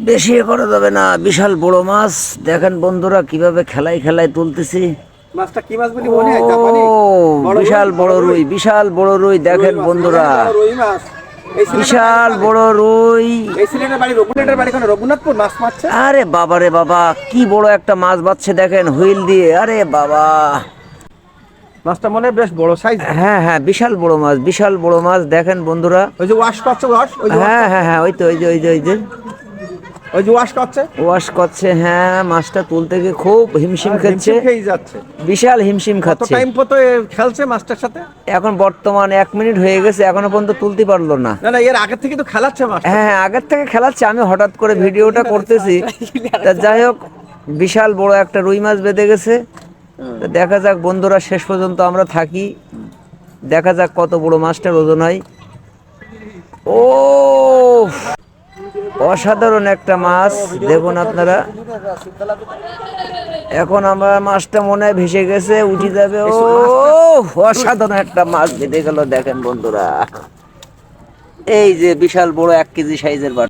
বেশি এ করা যাবে না, বিশাল বড় মাছ দেখেন বন্ধুরা কিভাবে খেলায় খেলায় তুলতেছি। মাছটা কি মাছ বলি ও মনে হয়? জাপানি বড় বিশাল বড় রুই, বিশাল বড় রুই দেখেন বন্ধুরা, রুই মাছ। এই বিশাল বড় রুই। এই সিলেটের বাড়ি, রঘুনাথের বাড়ি কোন রঘুনাথপুর মাছ মারছে। আরে বাবা রে বাবা, কি বড় একটা মাছ বাচ্ছে দেখেন হুইল দিয়ে, আরে বাবা। মাছটা মনে হয় বেশ বড় সাইজ। হ্যাঁ হ্যাঁ, বিশাল বড় মাছ, বিশাল বড় মাছ দেখেন বন্ধুরা। ওই যে ওয়াশ করছে, ওয়াশ ওই যে হ্যাঁ হ্যাঁ হ্যাঁ, ওই তো ওই যে ওই যে ওই যে ওই যে ওয়াশ করছে, ওয়াশ করছে। হ্যাঁ, মাছটা তুলতে গিয়ে খুব হিমশিম খাচ্ছে, খেয়ে যাচ্ছে। বিশাল হিমশিম কত খাচ্ছে। টাইম পতো খেলছে মাছটার সাথে? এখন বর্তমান 1 মিনিট হয়ে গেছে, এখনো পর্যন্ত তুলতে পারলো না। না না, এর আগে থেকে তো খেলাচ্ছে মাছ। হ্যাঁ হ্যাঁ, আগের থেকে খেলাচ্ছে, আমি হঠাৎ করে ভিডিওটা করতেছি। তা যাই হোক, বিশাল বড় একটা রুই মাছ বেঁধে গেছে। তা দেখা যাক বন্ধুরা, শেষ পর্যন্ত আমরা থাকি, দেখা যাক কত বড় মাছটার ওজন হয়। ও অসাধারণ একটা মাছ, দেখুন আপনারা। এখন আমার মাছটা মনে হয় ভেসে গেছে, উঠে যাবে। ও অসাধারণ একটা মাছ বেঁধে গেল দেখেন বন্ধুরা। এই যে বিশাল বড় 1 কেজি সাইজের বাটা।